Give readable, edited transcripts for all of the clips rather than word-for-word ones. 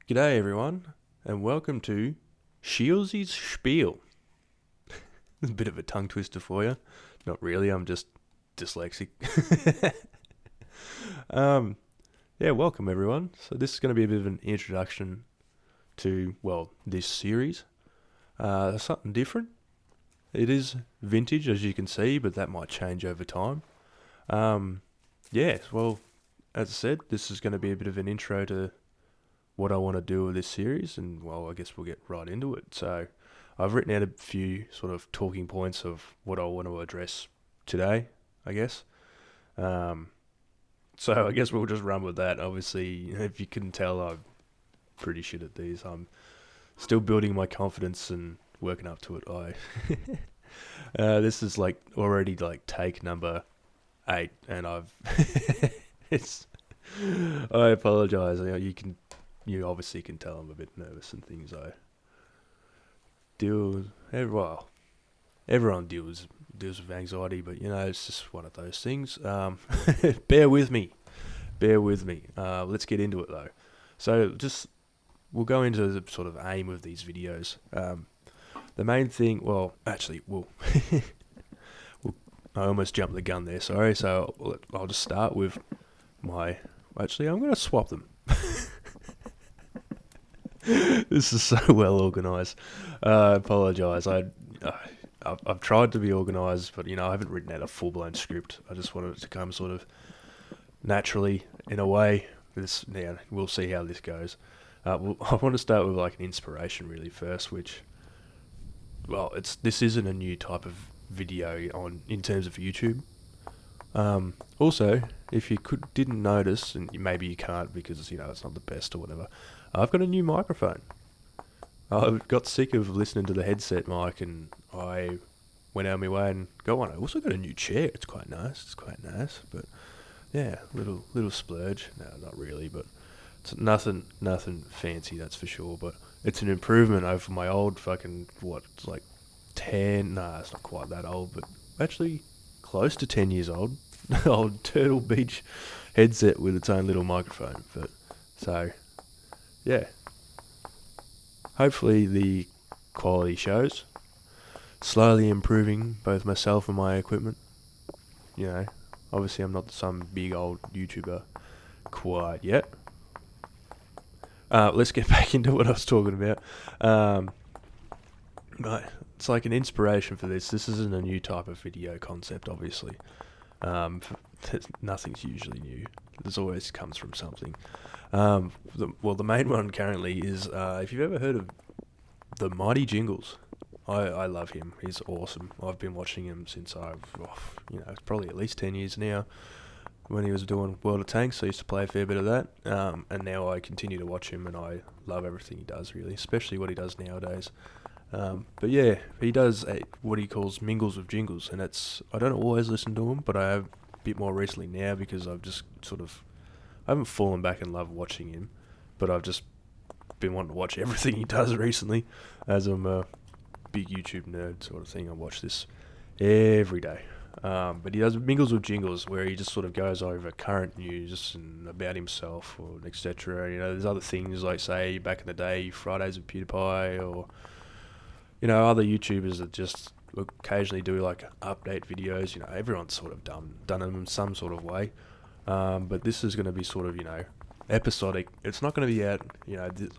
G'day everyone, and welcome to Shiellsy's Shpiel. A bit of a tongue twister for you. Not really, I'm just dyslexic. um, welcome everyone. So this is going to be a bit of an introduction to, this series. Something different. It is vintage, as you can see, but that might change over time. As I said, this is going to be a bit of an intro to what I want to do with this series, and I guess we'll get right into it. So I've written out a few sort of talking points of what I want to address today, I guess. So I guess we'll just run with that. Obviously, if you couldn't tell, I'm pretty shit at these. I'm still building my confidence and working up to it. This is already take number 8, and I've it's. I apologize. You obviously can tell I'm a bit nervous and things. I deal everyone deals with anxiety, but it's just one of those things. Bear with me. Let's get into it though. So we'll go into the sort of aim of these videos. The main thing, I almost jumped the gun there. Sorry. So I'll just start with I'm going to swap them. This is so well organised. I apologise. I've tried to be organised, but I haven't written out a full blown script. I just wanted it to come sort of naturally in a way. We'll see how this goes. I want to start with an inspiration really first, which this isn't a new type of video in terms of YouTube. Also, if you didn't notice, and maybe you can't because it's not the best or whatever, I've got a new microphone. I got sick of listening to the headset mic, and I went out of my way and got one. I also got a new chair. It's quite nice. But yeah, little splurge. No, not really, but it's nothing fancy, that's for sure. But it's an improvement over my old fucking 10. Nah, it's not quite that old, but actually close to 10 years old. Old Turtle Beach headset with its own little microphone. But so yeah, hopefully the quality shows. Slowly improving both myself and my equipment. Obviously I'm not some big old YouTuber quite yet. Let's get back into what I was talking about. Right, it's like an inspiration for this. This isn't a new type of video concept, obviously. Nothing's usually new. This always comes from something. The main one currently is, if you've ever heard of the Mighty Jingles, I love him. He's awesome. I've been watching him since it's probably at least 10 years now. When he was doing World of Tanks, I used to play a fair bit of that. And now I continue to watch him, and I love everything he does, really, especially what he does nowadays. But yeah, he does what he calls mingles with jingles, and I don't always listen to him, but I have a bit more recently now because I've just I haven't fallen back in love watching him, but I've just been wanting to watch everything he does recently, as I'm a big YouTube nerd sort of thing. I watch this every day. But he does mingles with jingles, where he just sort of goes over current news and about himself or etc. There's other things like, say, back in the day, Fridays with PewDiePie, or other YouTubers that just occasionally do update videos. Everyone's sort of done them in some sort of way. But this is going to be sort of, episodic. It's not going to be out,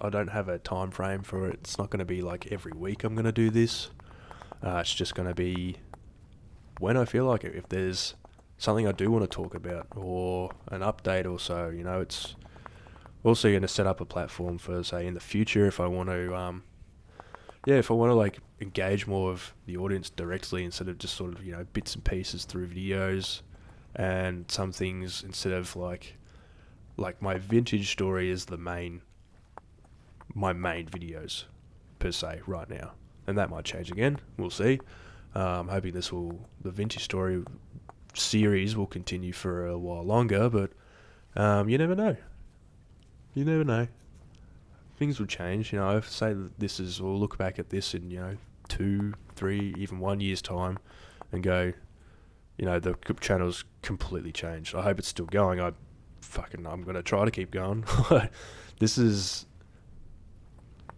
I don't have a time frame for it. It's not going to be every week I'm going to do this. It's just going to be when I feel like it. If there's something I do want to talk about or an update or so, it's also going to set up a platform for, say, in the future if I want to, engage more of the audience directly instead of just sort of, bits and pieces through videos, and some things instead of like my vintage story is my main videos per se right now, and that might change again. We'll see. I'm hoping the vintage story series will continue for a while longer, but you never know. Things will change. I say that we'll look back at this in 2, 3, even 1 year's time, and go, the channel's completely changed. I hope it's still going. I'm going to try to keep going. This is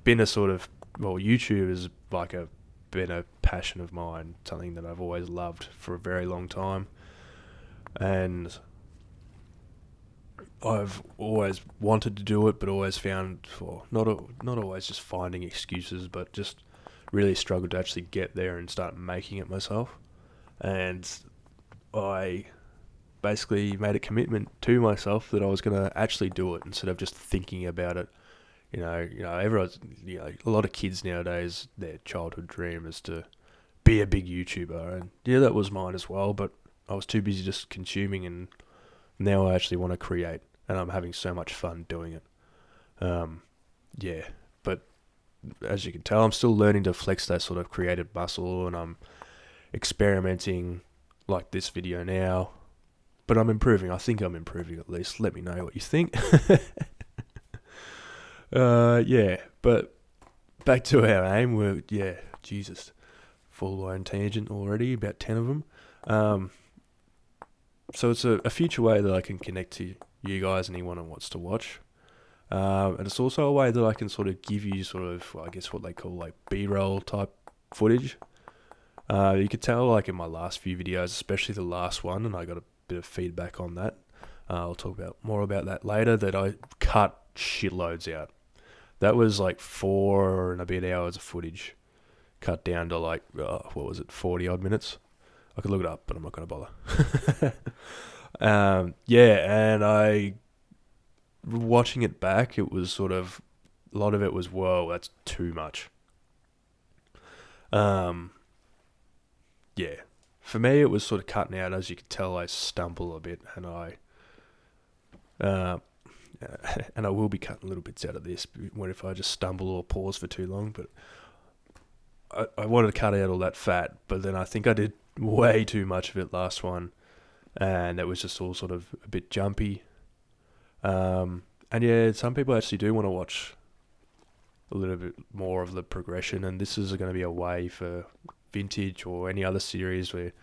been a sort of, well, YouTube has like been a passion of mine, something that I've always loved for a very long time, and I've always wanted to do it, but always found, or not always just finding excuses, but just really struggled to actually get there and start making it myself. And I basically made a commitment to myself that I was going to actually do it instead of just thinking about it. Everyone's, a lot of kids nowadays, their childhood dream is to be a big YouTuber, and yeah, that was mine as well. But I was too busy just consuming, and now I actually want to create, and I'm having so much fun doing it. Yeah, but as you can tell, I'm still learning to flex that sort of creative muscle, and I'm experimenting like this video now. But I'm improving. I think I'm improving at least. Let me know what you think. Yeah, but back to our aim. Jesus, full-blown tangent already, about 10 of them. So it's a future way that I can connect to you guys, anyone who wants to watch. And it's also a way that I can sort of give you sort of, I guess, what they call like B-roll type footage. You could tell like in my last few videos, especially the last one, and I got a bit of feedback on that. I'll talk more about that later, that I cut shitloads out. That was like 4 and a bit hours of footage cut down to like, 40 odd minutes. I could look it up, but I'm not going to bother. And watching it back, it was sort of, a lot of it was, whoa, that's too much. Yeah. For me, it was sort of cutting out. As you could tell, I stumble a bit, and and I will be cutting little bits out of this if I just stumble or pause for too long. But I wanted to cut out all that fat, but then I think I did way too much of it last one, and it was just all sort of a bit jumpy. And yeah, some people actually do want to watch a little bit more of the progression, and this is going to be a way for Vintage or any other series where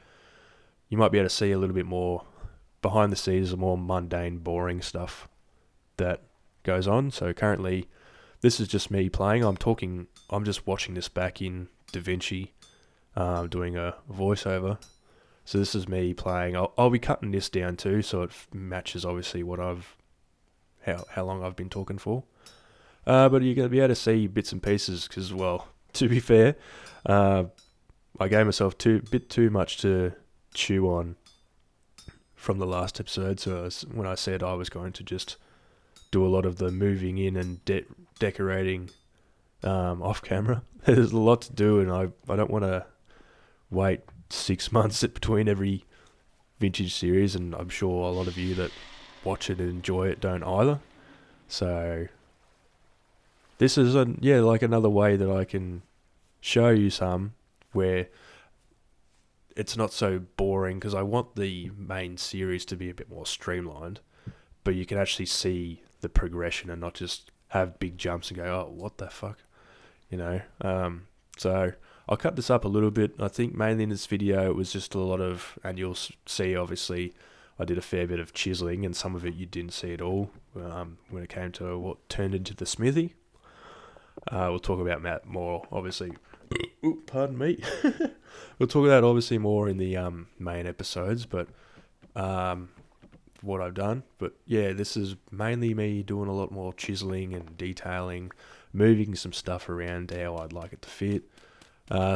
you might be able to see a little bit more behind the scenes, the more mundane, boring stuff that goes on. So currently, this is just me playing. I'm just watching this back in DaVinci, doing a voiceover. So this is me playing. I'll be cutting this down too, so it matches obviously what how long I've been talking for. But you're going to be able to see bits and pieces because, well, to be fair, I gave myself a bit too much to chew on from the last episode. So when I said I was going to just do a lot of the moving in and decorating off camera, there's a lot to do, and I don't want to wait 6 months between every Vintage series, and I'm sure a lot of you that watch it and enjoy it don't either. So this is like another way that I can show you some where it's not so boring, because I want the main series to be a bit more streamlined, but you can actually see the progression and not just have big jumps and go, oh, what the fuck, so I'll cut this up a little bit. I think mainly in this video it was just a lot of, and you'll see obviously I did a fair bit of chiseling, and some of it you didn't see at all when it came to what turned into the smithy. We'll talk about that more obviously. Pardon me. We'll talk about obviously more in the main episodes, but what I've done. But yeah, this is mainly me doing a lot more chiseling and detailing, moving some stuff around how I'd like it to fit.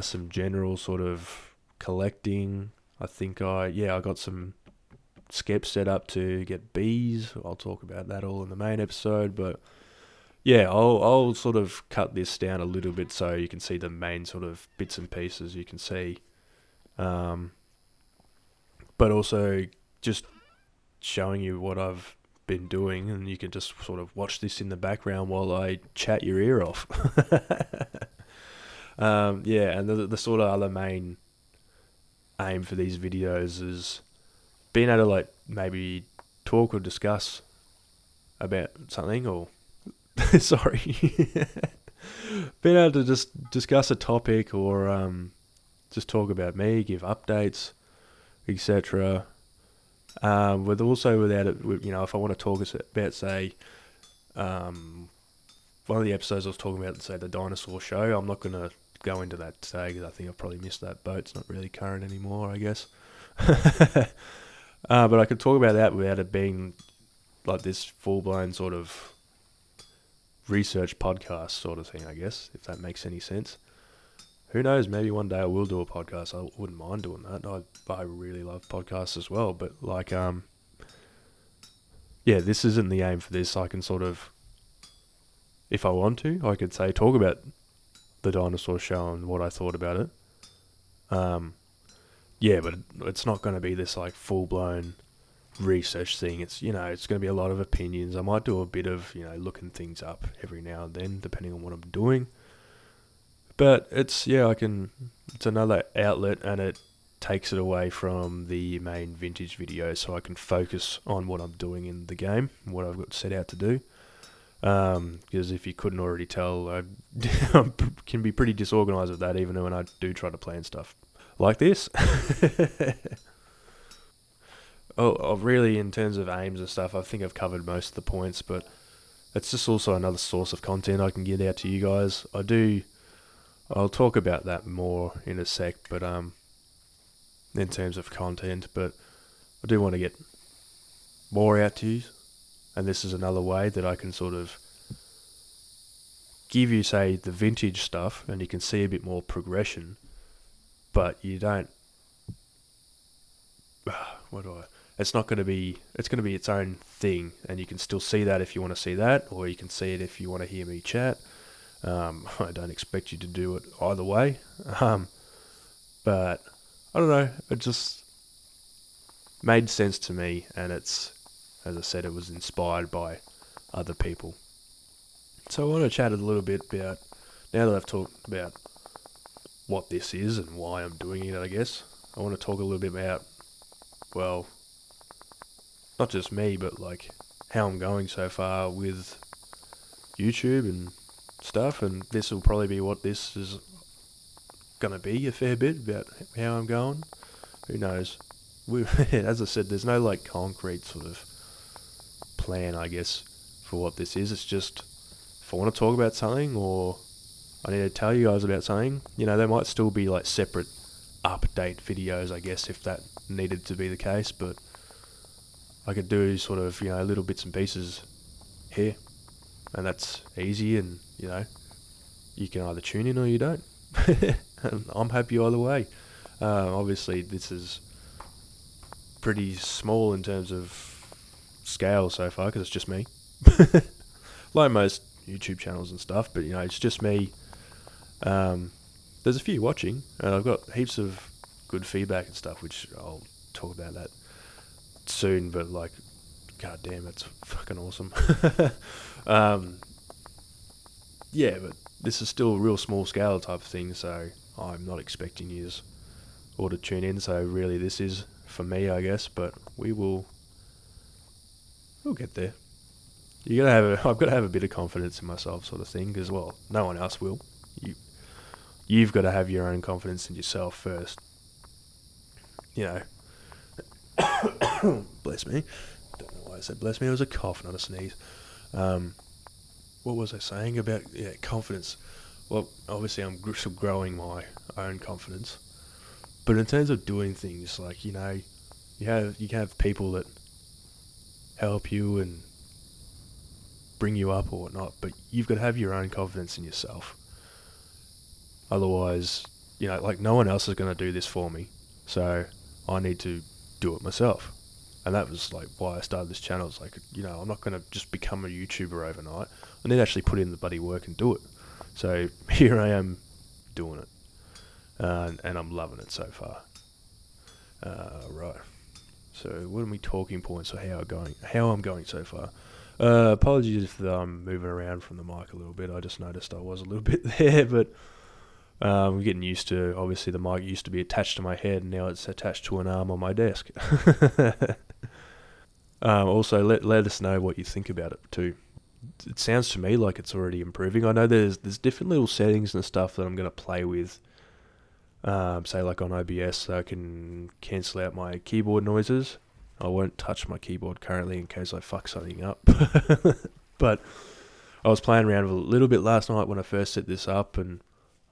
Some general sort of collecting. I think I got some skeps set up to get bees. I'll talk about that all in the main episode, but yeah, I'll sort of cut this down a little bit so you can see the main sort of bits and pieces you can see. But also just showing you what I've been doing, and you can just sort of watch this in the background while I chat your ear off. And the sort of other main aim for these videos is being able to like maybe talk or discuss about something, or sorry, being able to just discuss a topic, or just talk about me, give updates, etc. With also without it, if I want to talk about, say, one of the episodes I was talking about, say the dinosaur show. I'm not gonna go into that today because I think I've probably missed that boat. It's not really current anymore, I guess. But I could talk about that without it being like this full blown sort of research podcast sort of thing, I guess, if that makes any sense. Who knows? Maybe one day I will do a podcast. I wouldn't mind doing that. I really love podcasts as well. But like, yeah, this isn't the aim for this. I can sort of, if I want to, I could say talk about the dinosaur show and what I thought about it. Yeah, but it's not going to be this like full blown research thing. It's it's going to be a lot of opinions. I might do a bit of looking things up every now and then, depending on what I'm doing. But it's another outlet, and it takes it away from the main vintage video, so I can focus on what I'm doing in the game, what I've got set out to do. Because if you couldn't already tell, I can be pretty disorganized with that, even when I do try to plan stuff like this. Really, in terms of aims and stuff, I think I've covered most of the points, but it's just also another source of content I can get out to you guys. I'll talk about that more in a sec, but in terms of content, but I do want to get more out to you, and this is another way that I can sort of give you, say, the vintage stuff, and you can see a bit more progression, but you don't. It's not going to be. It's going to be its own thing, and you can still see that if you want to see that, or you can see it if you want to hear me chat. I don't expect you to do it either way, but I don't know. It just made sense to me, and it's, as I said, it was inspired by other people. So I want to chat a little bit about, now that I've talked about what this is and why I'm doing it, I guess, I want to talk a little bit about, well, not just me, but like how I'm going so far with YouTube and stuff, and this will probably be what this is going to be a fair bit, about how I'm going. Who knows? As I said, there's no like concrete sort of plan, I guess, for what this is. It's just, if I want to talk about something, or I need to tell you guys about something, there might still be like separate update videos, I guess, if that needed to be the case, but I could do sort of, little bits and pieces here, and that's easy, and, you can either tune in or you don't. And I'm happy either way. Obviously, this is pretty small in terms of scale so far, because it's just me. Like most YouTube channels and stuff, but, it's just me. There's a few watching, and I've got heaps of good feedback and stuff, which I'll talk about that soon, but like, god damn, it's fucking awesome. Yeah, but this is still a real small scale type of thing, so I'm not expecting you all to tune in, so really this is for me, I guess, but we'll get there. I've got to have a bit of confidence in myself, sort of thing, because, well, no one else will. You've got to have your own confidence in yourself first. Bless me. Don't know why I said bless me. It was a cough, not a sneeze. What was I saying about confidence? Well, obviously I'm still growing my own confidence, but in terms of doing things, like you have people that help you and bring you up or whatnot, but you've got to have your own confidence in yourself. Otherwise, like no one else is going to do this for me, so I need to do it myself. And that was like why I started this channel. It's like, I'm not going to just become a YouTuber overnight. I need to actually put in the bloody work and do it. So here I am doing it. And I'm loving it so far. Right. So what are my talking points, or how I'm going so far? Apologies if I'm moving around from the mic a little bit. I just noticed I was a little bit there, but I'm getting used to, obviously the mic used to be attached to my head, and now it's attached to an arm on my desk. Also, let us know what you think about it too. It sounds to me like it's already improving. I know there's different little settings and stuff that I'm going to play with, say like on OBS, so I can cancel out my keyboard noises. I won't touch my keyboard currently in case I fuck something up. But I was playing around with it a little bit last night when I first set this up, and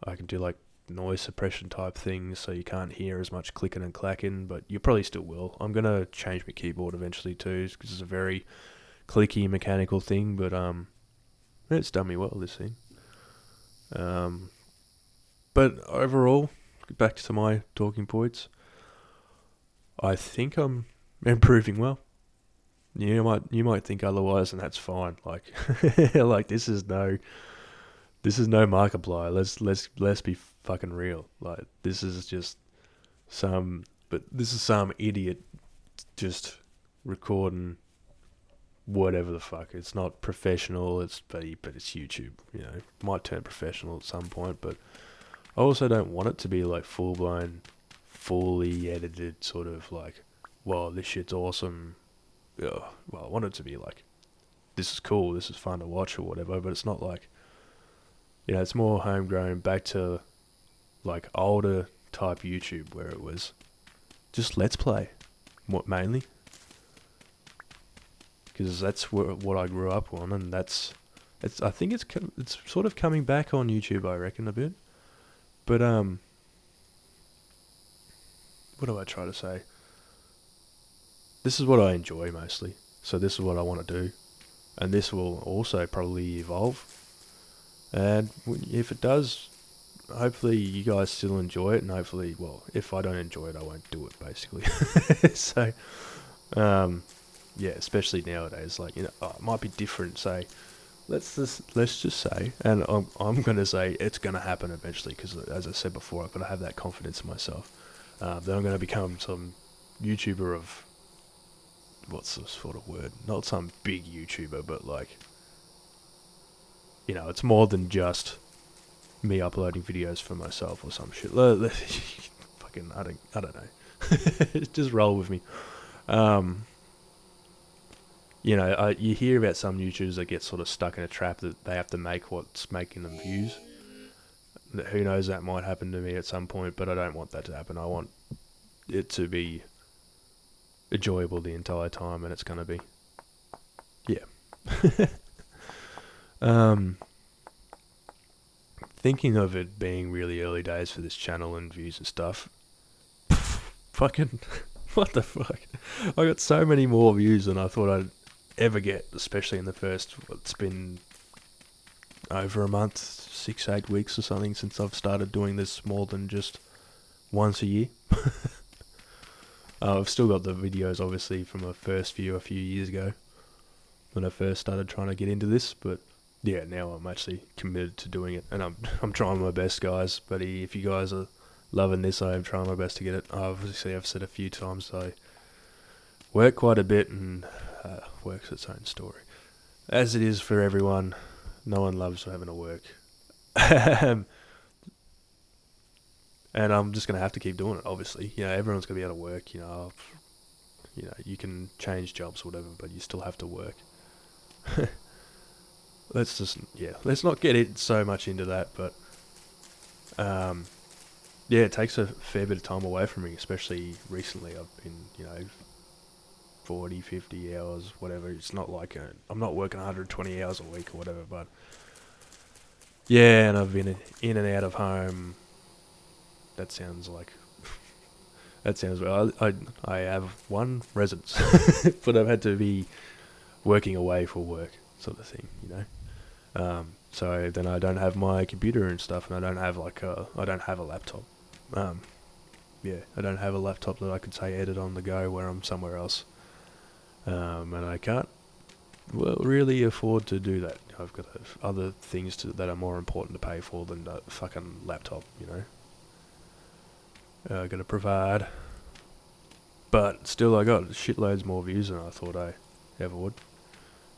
I can do like noise suppression type things, so you can't hear as much clicking and clacking, but you probably still will. I'm gonna change my keyboard eventually too, because it's a very clicky mechanical thing, but it's done me well, this thing. But overall, back to my talking points, I think I'm improving well. You might think otherwise, and that's fine. Like, like this is no Markiplier. Let's be fucking real. Like, this is just some idiot just recording whatever the fuck. It's not professional. But it's YouTube. You know, might turn professional at some point, but I also don't want it to be like full blown, fully edited sort of like, well, this shit's awesome. Well, I want it to be like, this is cool, this is fun to watch or whatever, but it's not like, it's more homegrown, back to like older type YouTube where it was just let's play, mainly, because that's what I grew up on, and I think it's sort of coming back on YouTube, I reckon, a bit, but what do I try to say? This is what I enjoy mostly, so this is what I want to do, and this will also probably evolve, and if it does, hopefully you guys still enjoy it, and hopefully, well, if I don't enjoy it, I won't do it, basically. So, yeah, especially nowadays, like, it might be different, say, let's just say, and I'm going to say it's going to happen eventually, because as I said before, I've got to have that confidence in myself, that I'm going to become some YouTuber of, what's the sort of word? Not some big YouTuber, but like, it's more than just me uploading videos for myself or some shit. Fucking, I don't know. Just roll with me. You hear about some YouTubers that get sort of stuck in a trap that they have to make what's making them views. Who knows, that might happen to me at some point, but I don't want that to happen. I want it to be enjoyable the entire time, and it's going to be, yeah. Thinking of it being really early days for this channel and views and stuff, fucking, what the fuck? I got so many more views than I thought I'd ever get, especially in the first, it's been over a month, 6-8 weeks or something since I've started doing this more than just once a year. I've still got the videos, obviously, from my first view a few years ago when I first started trying to get into this, but yeah, now I'm actually committed to doing it, and I'm trying my best, guys. But if you guys are loving this, I am trying my best to get it. Obviously, I've said a few times I work quite a bit, and work's its own story, as it is for everyone. No one loves having to work. And I'm just going to have to keep doing it, obviously. Everyone's going to be able to work, you can change jobs or whatever, but you still have to work. Let's not get it so much into that, but, it takes a fair bit of time away from me, especially recently. I've been, 40, 50 hours, whatever. It's not like I'm not working 120 hours a week or whatever, but, yeah, and I've been in and out of home. That sounds well. I have one residence, but I've had to be working away for work, sort of thing, So then I don't have my computer and stuff, and I don't have a laptop. I don't have a laptop that I could say edit on the go where I'm somewhere else, and I can't really afford to do that. I've got other things that are more important to pay for than a fucking laptop, I got to provide. But still, I got shitloads more views than I thought I ever would.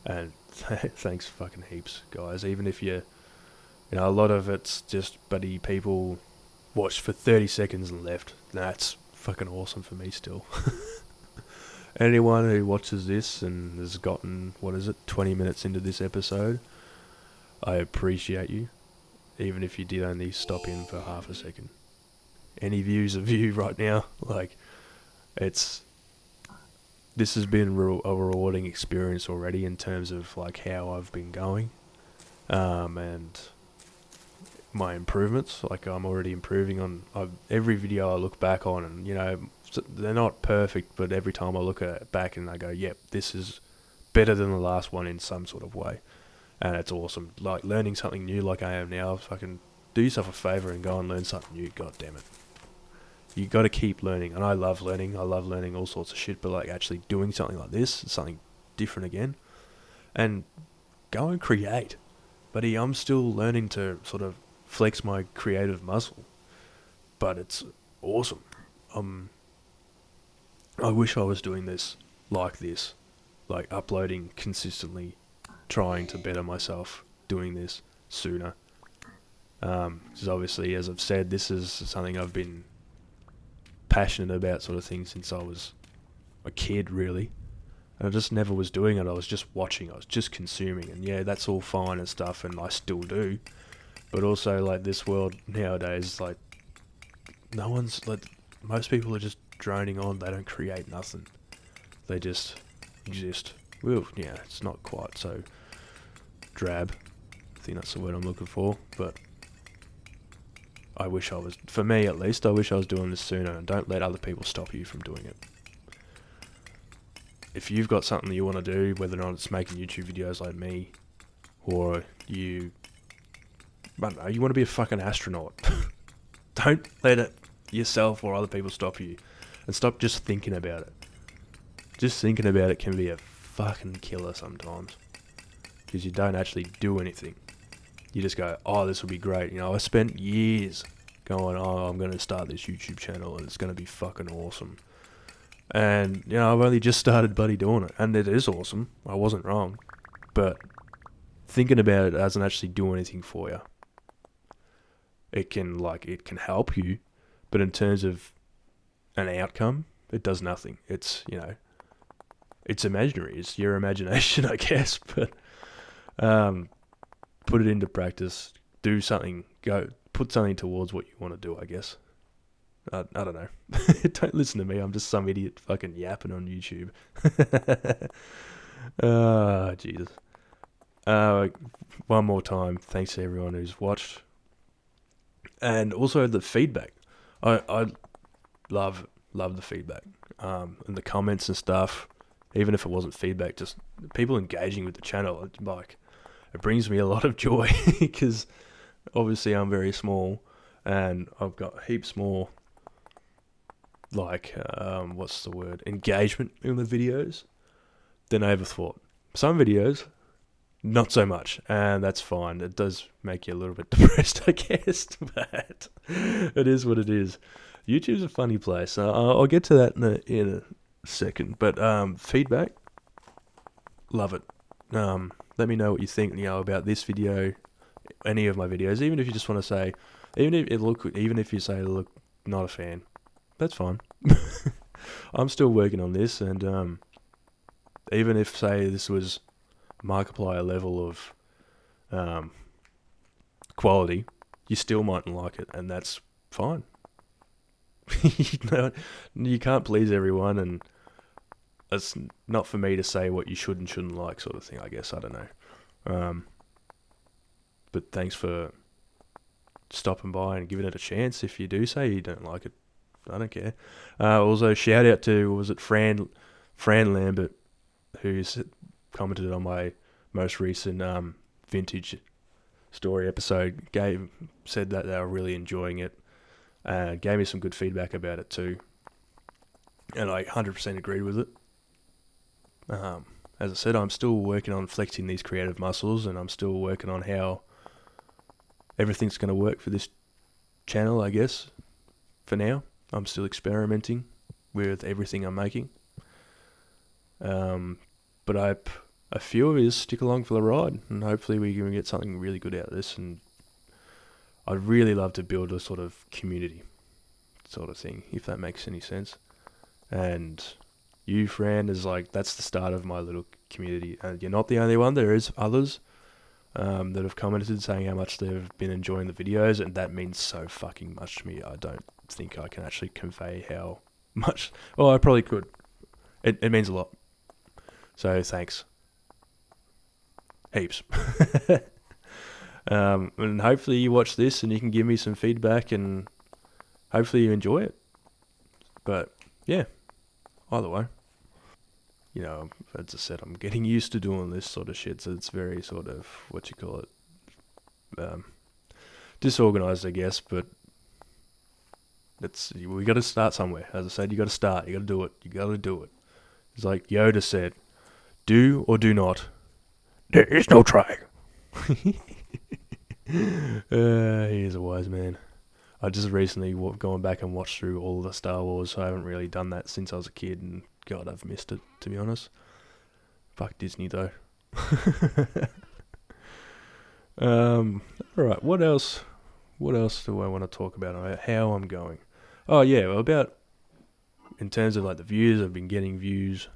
And thanks fucking heaps, guys. Even if a lot of it's just buddy people watched for 30 seconds and left. That's fucking awesome for me still. Anyone who watches this and has gotten, 20 minutes into this episode, I appreciate you. Even if you did only stop in for half a second. Any views of you right now, like, this has been a rewarding experience already in terms of like how I've been going, and my improvements. Like, I'm already improving on every video I look back on, and they're not perfect, but every time I look at it back and I go, yep, this is better than the last one in some sort of way, and it's awesome. Like, learning something new like I am now, fucking do yourself a favour and go and learn something new. God damn it, you got to keep learning, and I love learning all sorts of shit, but like actually doing something like this, something different again, and go and create. But I'm still learning to sort of flex my creative muscle, but it's awesome. I wish I was doing this, like uploading consistently, trying to better myself, doing this sooner. Because obviously, as I've said, this is something I've been passionate about, sort of thing, since I was a kid, really. And I just never was doing it. I was just watching. I was just consuming. And yeah, that's all fine and stuff, and I still do. But also, like, this world nowadays, like, no one's, like, most people are just droning on. They don't create nothing. They just exist. Well, yeah, it's not quite so drab. I think that's the word I'm looking for. But I wish I was, for me at least, I wish I was doing this sooner. And don't let other people stop you from doing it. If you've got something you want to do, whether or not it's making YouTube videos like me, or I don't know, you want to be a fucking astronaut, don't let it yourself or other people stop you. And stop just thinking about it. Just thinking about it can be a fucking killer sometimes. Because you don't actually do anything. You just go, oh, this will be great. I spent years going, oh, I'm going to start this YouTube channel and it's going to be fucking awesome. And, I've only just started bloody doing it. And it is awesome. I wasn't wrong. But thinking about it doesn't actually do anything for you. It can help you. But in terms of an outcome, it does nothing. It's, it's imaginary. It's your imagination, I guess. But put it into practice. Do something. Put something towards what you want to do, I guess. I don't know. Don't listen to me. I'm just some idiot fucking yapping on YouTube. Jesus. One more time, thanks to everyone who's watched. And also the feedback. I love the feedback. And the comments and stuff. Even if it wasn't feedback, just people engaging with the channel. It brings me a lot of joy. Because obviously I'm very small. And I've got heaps more, engagement in the videos than I ever thought. Some videos, not so much, and that's fine. It does make you a little bit depressed, I guess, but it is what it is. YouTube's a funny place. I'll get to that in a second, but feedback, love it. Let me know what you think, about this video, any of my videos, even if you just want to say, even if you say, look, not a fan, that's fine. I'm still working on this, and even if, say, this was Markiplier level of quality, you still mightn't like it, and that's fine. You can't please everyone, and it's not for me to say what you should and shouldn't like, sort of thing, I guess. I don't know. But thanks for stopping by and giving it a chance. If you do say you don't like it, I don't care. Also, shout out to, was it Fran Lambert, who's commented on my most recent vintage story episode. Said that they were really enjoying it, and gave me some good feedback about it too. And I 100% agreed with it. As I said, I'm still working on flexing these creative muscles, and I'm still working on how everything's going to work for this channel, I guess, for now. I'm still experimenting with everything I'm making. But a few of you stick along for the ride, and hopefully we can get something really good out of this. And I'd really love to build a sort of community sort of thing, if that makes any sense. And you, Fran, is that's the start of my little community. And you're not the only one. There is others that have commented saying how much they've been enjoying the videos, and that means so fucking much to me. I don't think I can actually convey how much. Well, I probably could. It means a lot. So thanks. Heaps. And hopefully you watch this and you can give me some feedback and hopefully you enjoy it. But yeah, either way, as I said, I'm getting used to doing this sort of shit, so it's very sort of, what you call it, um, disorganized, I guess, but we got to start somewhere. As I said, you got to start. You got to do it. You got to do it. It's like Yoda said, do or do not. There is no trying. He is a wise man. I just recently gone back and watched through all the Star Wars. I haven't really done that since I was a kid, and God, I've missed it, to be honest. Fuck Disney, though. Alright, what else? What else do I want to talk about? How I'm going. Oh, yeah, well, in terms of like the views, I've been getting views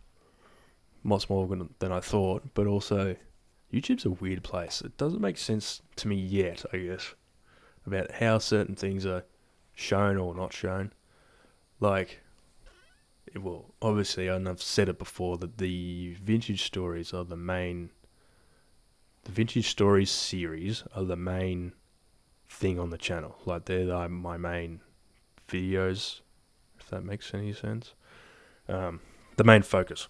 much more than I thought, but also YouTube's a weird place. It doesn't make sense to me yet, I guess, about how certain things are shown or not shown. Like, well, obviously, and I've said it before, that the vintage stories are the vintage stories series are the main thing on the channel. Like, they're my main videos, if that makes any sense. The main focus.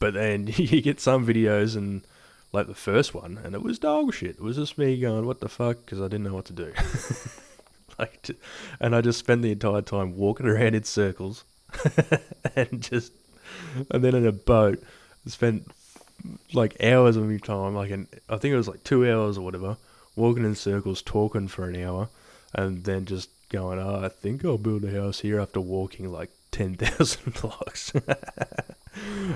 But then you get some videos, and like the first one, and it was dog shit. It was just me going, what the fuck, because I didn't know what to do. And I just spent the entire time walking around in circles, and then in a boat, spent like hours of my time, I think it was like 2 hours or whatever, walking in circles, talking for an hour, and then just going, I think I'll build a house here after walking like 10,000 blocks.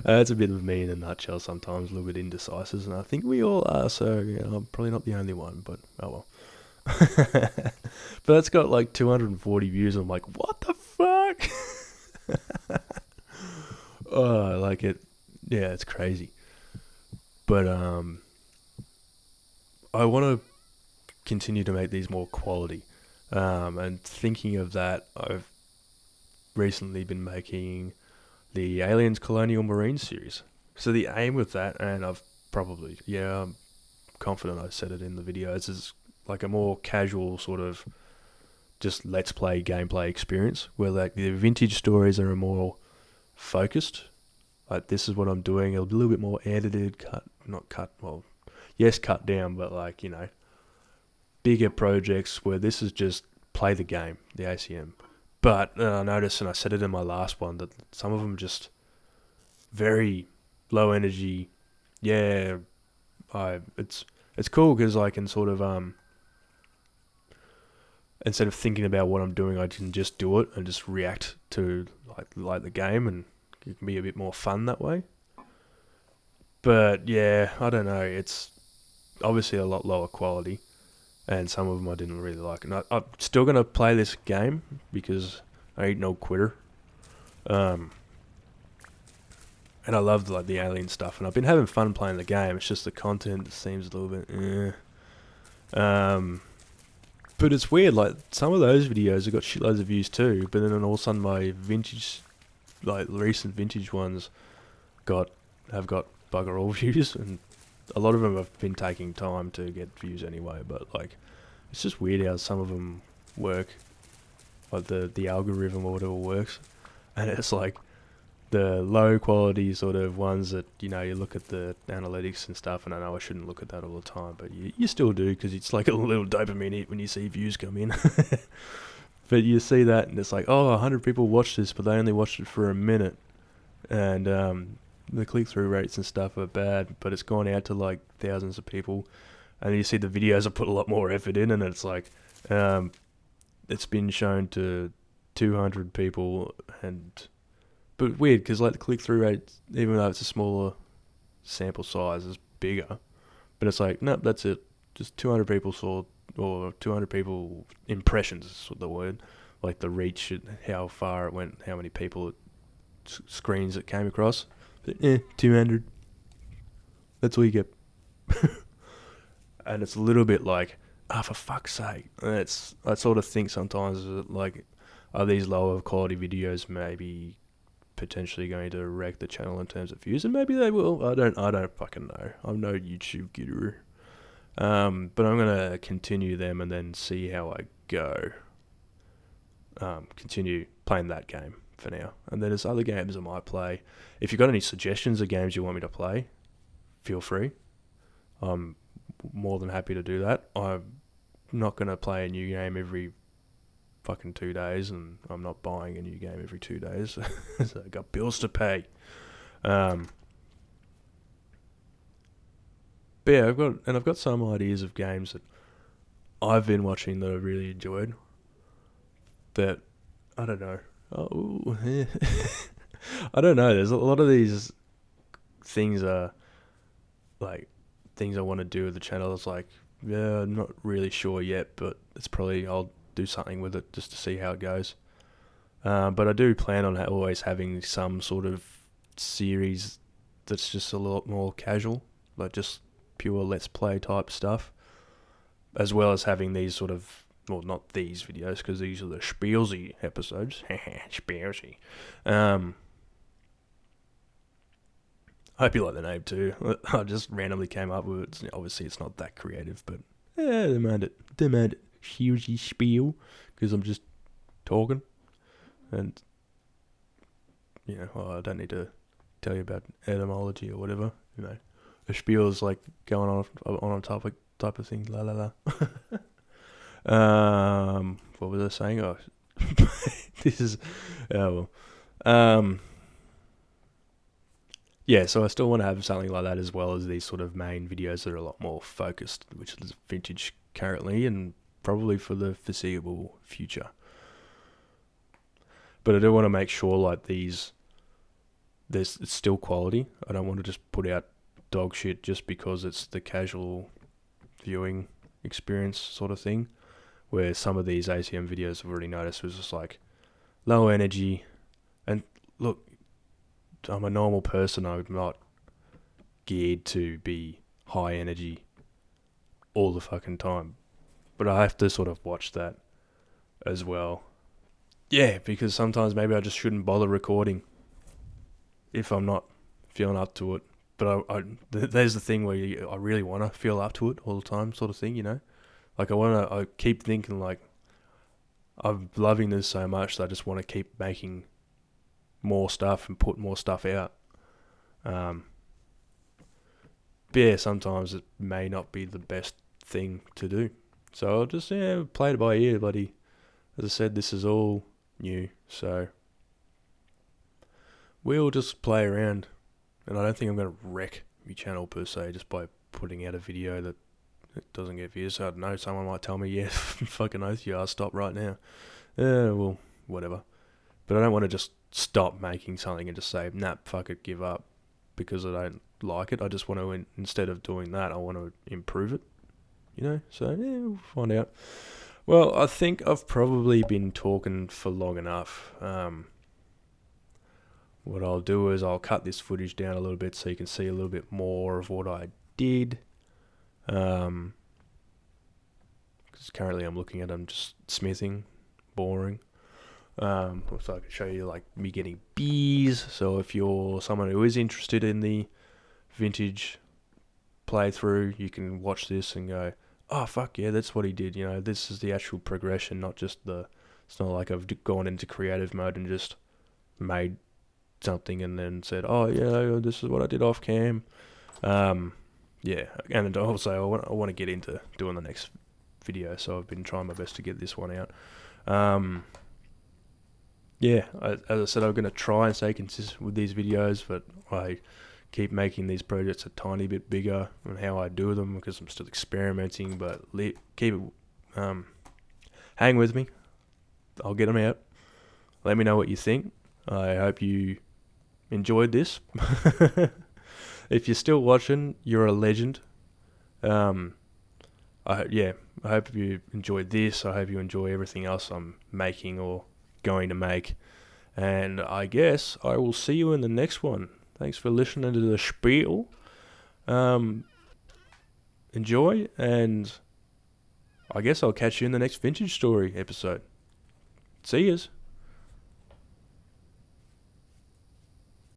That's a bit of me in a nutshell sometimes, a little bit indecisive, and I think we all are, so I'm probably not the only one, but oh well. But that's got like 240 views, and I'm like, what the fuck? Oh, I like it. Yeah, it's crazy. But I want to continue to make these more quality. And thinking of that, I've recently been making the Aliens Colonial Marine series. So the aim with that, and I'm confident I said it in the videos, is like a more casual sort of just let's play gameplay experience, where like the vintage stories are a more focused. Like, this is what I'm doing, a little bit more edited, cut down, but like, bigger projects where this is just play the game, the ACM. But I noticed, and I said it in my last one, that some of them just very low energy. Yeah, it's cool because I can sort of instead of thinking about what I'm doing, I can just do it and just react to like the game, and it can be a bit more fun that way. But yeah, I don't know. It's obviously a lot lower quality, and some of them I didn't really like. And I'm still gonna play this game because I ain't no quitter. Um, and I loved like the alien stuff, and I've been having fun playing the game. It's just the content seems a little bit. But it's weird. Like, some of those videos have got shitloads of views too, but then all of a sudden my vintage, like recent vintage ones, have got bugger all views, and a lot of them have been taking time to get views anyway. But like, it's just weird how some of them work, like the algorithm or whatever works, and it's like the low quality sort of ones that you look at the analytics and stuff, and I know I shouldn't look at that all the time, but you still do, because it's like a little dopamine hit when you see views come in. But you see that and it's like, 100 people watched this, but they only watched it for a minute, and the click-through rates and stuff are bad, but it's gone out to like thousands of people, and you see the videos have put a lot more effort in, and it's like it's been shown to 200 people, but weird, because like the click-through rate, even though it's a smaller sample size, is bigger. But it's like, nope, that's it. Just 200 people saw, or 200 people impressions is the word. Like the reach, how far it went, how many people screens it came across. But, 200. That's all you get. And it's a little bit like, for fuck's sake. And I sort of think sometimes, like, are these lower quality videos maybe potentially going to wreck the channel in terms of views? And maybe they will. I don't fucking know. I'm no YouTube guru. But I'm going to continue them and then see how I go. Continue playing that game for now. And then there's other games I might play. If you've got any suggestions of games you want me to play, feel free. I'm more than happy to do that. I'm not going to play a new game every fucking 2 days, and I'm not buying a new game every 2 days. So I've got bills to pay. But yeah, I've got some ideas of games that I've been watching that I really enjoyed. That I don't know. Oh, I don't know. There's a lot of these things are like things I want to do with the channel. It's like, yeah, I'm not really sure yet, but it's probably I'll do something with it just to see how it goes. But I do plan on always having some sort of series that's just a lot more casual, like just pure let's play type stuff, as well as having these sort of, well, not these videos because these are the Shiellsy episodes. Shiellsy. I hope you like the name too. I just randomly came up with it. Obviously, it's not that creative, but yeah, demand it. Shiellsy Shpiel, because I'm just talking, and well, I don't need to tell you about etymology or whatever. A spiel is like going on a topic type of thing. La la la. What was I saying? Oh, this is, yeah, so I still want to have something like that as well as these sort of main videos that are a lot more focused, which is vintage currently and probably for the foreseeable future. But I do want to make sure like there's still quality. I don't want to just put out dog shit just because it's the casual viewing experience sort of thing, where some of these ACM videos I've already noticed was just like low energy. And look, I'm a normal person. I'm not geared to be high energy all the fucking time. But I have to sort of watch that as well. Yeah, because sometimes maybe I just shouldn't bother recording if I'm not feeling up to it. But there's the thing where I really want to feel up to it all the time, sort of thing, Like I keep thinking like, I'm loving this so much that I just want to keep making more stuff and put more stuff out. But yeah, sometimes it may not be the best thing to do. So I'll just play it by ear, buddy. As I said, this is all new, so we'll just play around. And I don't think I'm going to wreck my channel per se just by putting out a video that doesn't get views. So I don't know, someone might tell me, yeah, fucking oath you are, stop right now. Well, whatever. But I don't want to just stop making something and just say, nah, fuck it, give up, because I don't like it. I just want to, instead of doing that, I want to improve it, So, yeah, we'll find out. Well, I think I've probably been talking for long enough. What I'll do is I'll cut this footage down a little bit so you can see a little bit more of what I did. Because currently I'm looking at them just smithing, boring. So I can show you like me getting bees. So if you're someone who is interested in the vintage playthrough, you can watch this and go, oh fuck yeah, that's what he did. This is the actual progression, not just it's not like I've gone into creative mode and just made something and then said, oh yeah, this is what I did off cam. Yeah, and also I want to get into doing the next video, so I've been trying my best to get this one out. Yeah, as I said, I'm going to try and stay consistent with these videos, but I keep making these projects a tiny bit bigger and how I do them because I'm still experimenting, but keep it, hang with me. I'll get them out. Let me know what you think. I hope you enjoyed this. If you're still watching, you're a legend. I hope you enjoyed this. I hope you enjoy everything else I'm making or going to make. And I guess I will see you in the next one. Thanks for listening to the spiel. Enjoy, and I guess I'll catch you in the next Vintage Story episode. See yous.